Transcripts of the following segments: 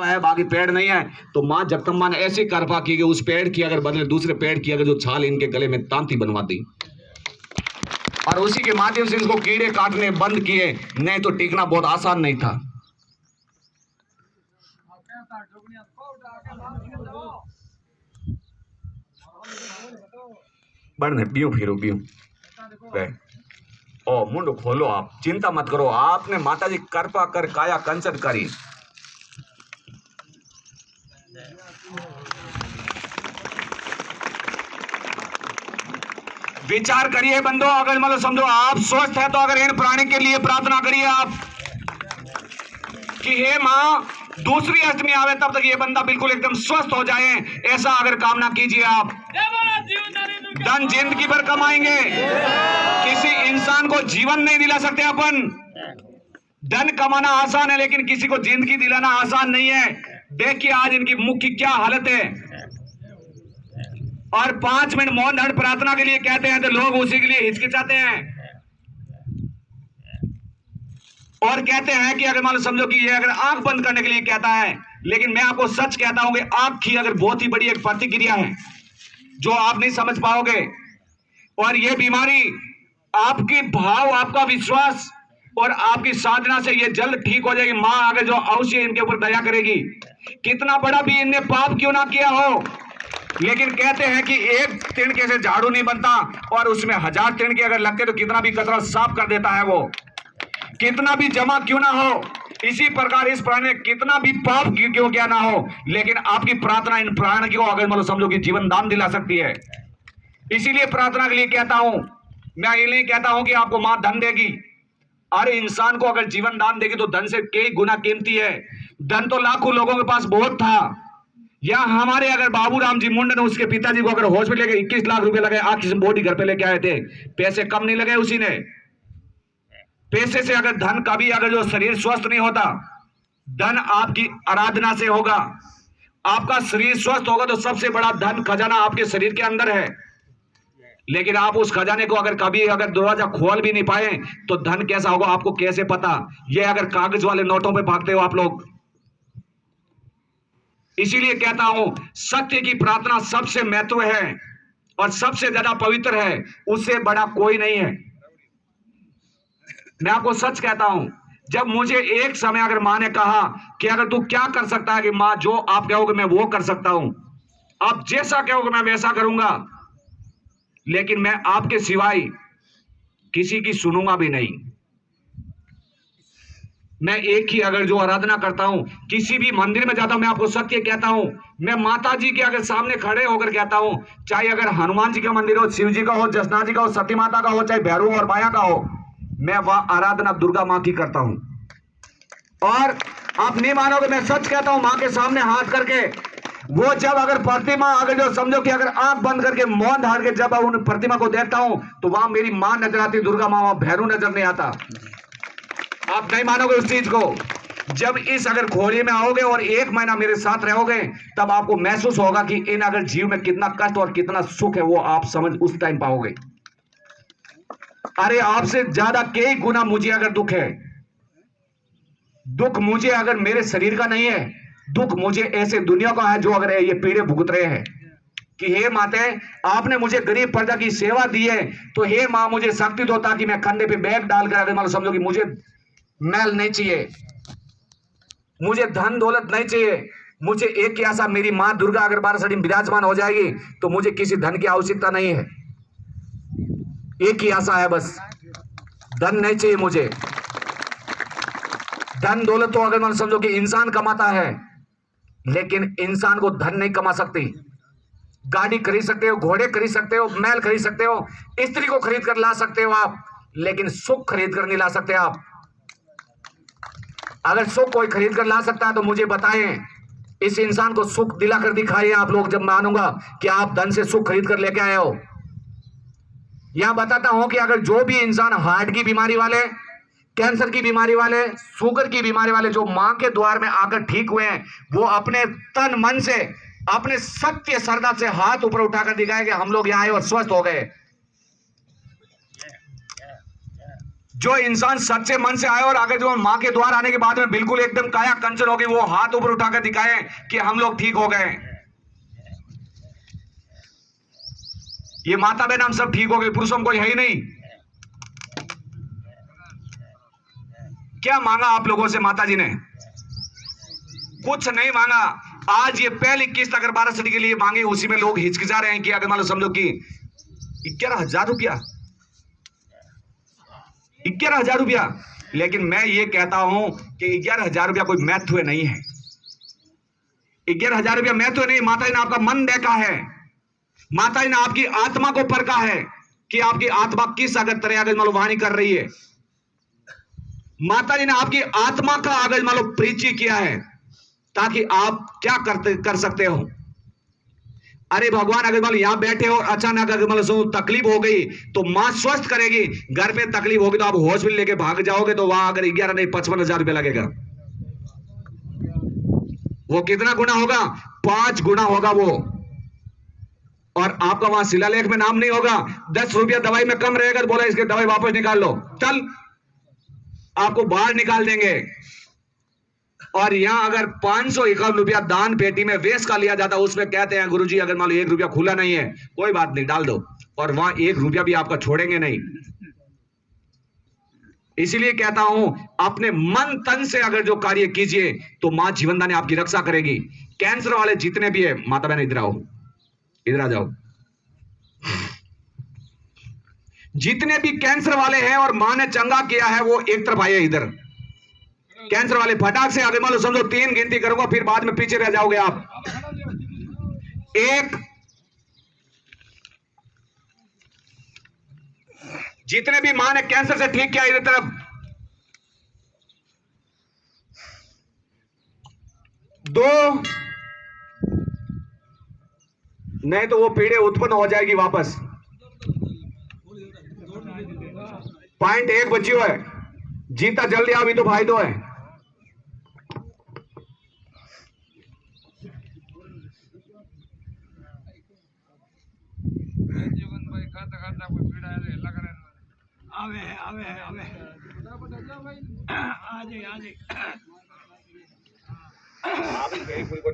है, बाकी पेड़ नहीं है। तो माँ जगदम्बा ने ऐसी कृपा की कि उस पेड़ की अगर बदले दूसरे पेड़ की अगर जो छाल इनके गले में तांती बनवा दी और उसी के माध्यम से इसको कीड़े काटने बंद किए, नहीं तो टिकना बहुत आसान नहीं था। बढ़ने पियो फिरो पियो ओ मुंडो खोलो, आप चिंता मत करो, आपने माता जी कृपा कर काया कंचन करी। विचार करिए बंदो, अगर मतलब समझो आप स्वस्थ है तो अगर इन प्राणी के लिए प्रार्थना करिए आप कि हे माँ दूसरी अष्टमी आवे तब तक ये बंदा बिल्कुल एकदम स्वस्थ हो जाए, ऐसा अगर कामना कीजिए आप। धन जिंदगी भर कमाएंगे, किसी इंसान को जीवन नहीं दिला सकते अपन। धन कमाना आसान है लेकिन किसी को जिंदगी दिलाना आसान नहीं है। देखिए आज इनकी मुख की क्या हालत है। और 5 मिनट मौन धारण प्रार्थना के लिए कहते हैं तो लोग उसी के लिए हिचकिचाते हैं और कहते हैं कि अगर मान लो समझो कि ये अगर आंख बंद करने के लिए कहता है, लेकिन मैं आपको सच कहता हूं कि आंख की अगर बहुत ही बड़ी एक प्रतिक्रिया है जो आप नहीं समझ पाओगे। और ये बीमारी आपकी भाव, आपका विश्वास और आपकी साधना से ये जल्द ठीक हो जाएगी। मां अगर जो अवश्य इनके ऊपर दया करेगी, कितना बड़ा भी इनने पाप क्यों ना किया हो, लेकिन कहते हैं कि एक तिनके से झाड़ू नहीं बनता और उसमें 1000 तिनके अगर लगते तो कितना भी कचरा साफ कर देता है वो, कितना भी जमा क्यों ना हो। इसी प्रकार इस प्राणी में कितना भी पाप क्यों क्या ना हो, लेकिन आपकी प्रार्थना इन प्राण को अगर मतलब समझो कि जीवन दान दिला सकती है। इसीलिए प्रार्थना के लिए कहता हूं, मैं ये नहीं कहता हूं कि आपको मां धन देगी। अरे इंसान को अगर जीवन दान देगी तो धन से कई गुना कीमती है। धन तो लाखों लोगों के पास बहुत था। या हमारे अगर बाबूराम जी मुंडन, उसके पिताजी को अगर हॉस्पिटल लेके 21 लाख रुपए लगे, आखिर बॉडी घर पे लेके आए थे, पैसे कम नहीं लगे उसी ने। पैसे से अगर धन का भी अगर जो शरीर स्वस्थ नहीं होता, धन आपकी आराधना से होगा। आपका शरीर स्वस्थ होगा तो सबसे बड़ा धन खजाना आपके शरीर के अंदर है। लेकिन आप उस खजाने को अगर कभी अगर दरवाजा खोल भी नहीं पाए तो धन कैसा होगा आपको कैसे पता। ये अगर कागज वाले नोटों पे भागते हो आप लोग। इसीलिए कहता हूं सत्य की प्रार्थना सबसे महत्व है और सबसे ज्यादा पवित्र है, उससे बड़ा कोई नहीं है। मैं आपको सच कहता हूं, जब मुझे एक समय अगर मां ने कहा कि अगर तू क्या कर सकता है, कि मां जो आप कहोगे मैं वो कर सकता हूं, आप जैसा कहोगे मैं वैसा करूंगा, लेकिन मैं आपके सिवाय किसी की सुनूंगा भी नहीं। मैं एक ही अगर जो आराधना करता हूं, किसी भी मंदिर में जाता हूं, मैं आपको सत्य कहता हूं, मैं माता जी के अगर सामने खड़े होकर कहता हूं, चाहे अगर हनुमान जी का मंदिर हो, शिव जी का हो, जसना जी का हो, सती माता का हो, चाहे भैरव और माया का हो, मैं वह आराधना दुर्गा मां की करता हूं। और आप नहीं मानोगे, मैं सच कहता हूं, मां के सामने हाथ करके, वो जब अगर प्रतिमा अगर जो समझो कि अगर आंख बंद करके मौन धार के जब उन प्रतिमा को देखता हूं तो वहां मेरी मां नजर आती, दुर्गा मां, वहां भैरव नजर नहीं आता। आप नहीं मानोगे उस चीज को। जब इस अगर खोली में आओगे और 1 महीना मेरे साथ रहोगे तब आपको महसूस होगा कि इन अगर जीव में कितना कष्ट और कितना सुख है, वो आप समझ उस टाइम पाओगे। अरे आपसे ज्यादा कई गुना मुझे अगर दुख है, दुख मुझे अगर मेरे शरीर का नहीं है, दुख मुझे ऐसे दुनिया का है जो अगर ये पीड़े भुगत रहे हैं कि हे माते आपने मुझे गरीब प्रजा की सेवा दी है, तो हे मां मुझे शक्ति दो ताकि मैं कंधे पे बैग डालकर अगर मान समझो कि मुझे मैल नहीं चाहिए, मुझे धन दौलत नहीं चाहिए, मुझे एक ही आशा, मेरी मां दुर्गा अगर 12 सदी विराजमान हो जाएगी तो मुझे किसी धन की आवश्यकता नहीं है। एक ही आशा है बस, धन नहीं चाहिए मुझे। धन दौलत तो अगर मान समझो कि इंसान कमाता है, लेकिन इंसान को धन नहीं कमा सकती। गाड़ी खरीद सकते हो, घोड़े खरीद सकते हो, महल खरीद सकते हो, स्त्री को खरीद कर ला सकते हो आप, लेकिन सुख खरीद कर नहीं ला सकते आप। अगर सुख कोई खरीद कर ला सकता है तो मुझे बताएं, इस इंसान को सुख दिला कर दिखाइए आप लोग, जब मानूंगा कि आप धन से सुख खरीद कर लेके आए हो। यहां बताता हूं कि अगर जो भी इंसान हार्ट की बीमारी वाले, कैंसर की बीमारी वाले, शुगर की बीमारी वाले जो मां के द्वार में आकर ठीक हुए हैं, वो अपने तन मन से, अपने सत्य श्रद्धा से हाथ ऊपर उठाकर दिखाए कि हम लोग यहां आए और स्वस्थ हो गए। जो इंसान सच्चे मन से आए और अगर जो मां के द्वार आने के बाद में बिल्कुल एकदम काया कंचन हो गई, वो हाथ ऊपर उठाकर दिखाए कि हम लोग ठीक हो गए, ये माता बहन हम सब ठीक हो गए, पुरुषों को है ही नहीं। क्या मांगा आप लोगों से माता जी ने? कुछ नहीं मांगा। आज ये पहली किस्त अगर 12 के लिए मांगी, उसी में लोग हिचकिचा रहे हैं कि अगर मान लो समझो कि 11,000 रुपया, 11,000 रुपया। लेकिन मैं ये कहता हूं कि 11,000 रुपया कोई महत्व नहीं है। 11,000 रुपया महत्व नहीं। माता जी ने आपका मन देखा है, माता जी ने आपकी आत्मा को परखा है कि आपकी आत्मा किस अगर तरह अगर मान लो वाणी कर रही है। माता जी ने आपकी आत्मा का अगर मान लो परिचय किया है ताकि आप क्या कर सकते हो। अरे भगवान, अगर मान लो यहां बैठे हो, अचानक अगर मान लो तकलीफ हो गई तो मां स्वस्थ करेगी, घर पे तकलीफ होगी तो आप हॉस्पिटल लेके भाग जाओगे तो वहां अगर 11 नहीं 55,000 रुपया लगेगा। वो कितना गुना होगा? 5 गुना होगा वो। और आपका वहां शिलालेख में नाम नहीं होगा। 10 रुपया दवाई में कम रहेगा तो बोला इसके दवाई वापस निकाल लो, चल, आपको बाहर निकाल देंगे। और यहां अगर 551 रुपया दान पेटी में वेश का लिया जाता, उसमें कहते हैं गुरुजी अगर मान लो 1 रुपया खुला नहीं है, कोई बात नहीं, डाल दो, और वहां 1 रुपया भी आपका छोड़ेंगे नहीं। इसीलिए कहता हूं, अपने मन तन से अगर जो कार्य कीजिए तो मां जीवनदानी आपकी रक्षा करेगी। कैंसर वाले जितने भी है, माता बहन इधर आओ, इधर आ जाओ। जितने भी कैंसर वाले हैं और मां ने चंगा किया है, वो एक तरफ आए इधर। कैंसर वाले फटाक से आगे मान लो समझो 3 गिनती करूंगा, फिर बाद में पीछे रह जाओगे आप। 1, जितने भी मां ने कैंसर से ठीक किया इधर तरफ। 2, नहीं तो वो पीड़े उत्पन्न हो जाएगी वापस। पॉइंट 1 बची है, जीता जल्दी अभी तो भाई दो है।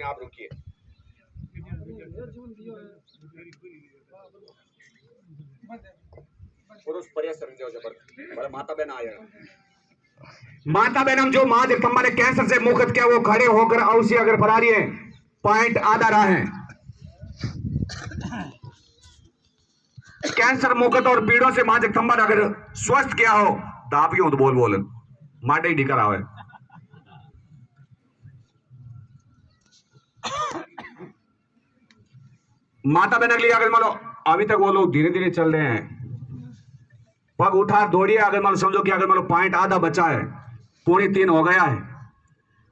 आप रुकिए। माता बहन आया, माता बहन हम जो मां जगदम्बा ने कैंसर से मुक्त किया, वो खड़े होकर औसी अगर फरारी है। पॉइंट आधा रहा है। कैंसर मुक्त और पीड़ों से मां जगदम्बा ने अगर स्वस्थ किया हो, दाप क्यों तो बोल माटे ही ढिकर आवे। माता बहन अगली अगर मान लो अभी तक वो लोग धीरे धीरे चल रहे हैं, पग उठा दौड़िए। अगर मान लो समझो कि अगर मान लो पॉइंट आधा बचा है, 2:45 हो गया है।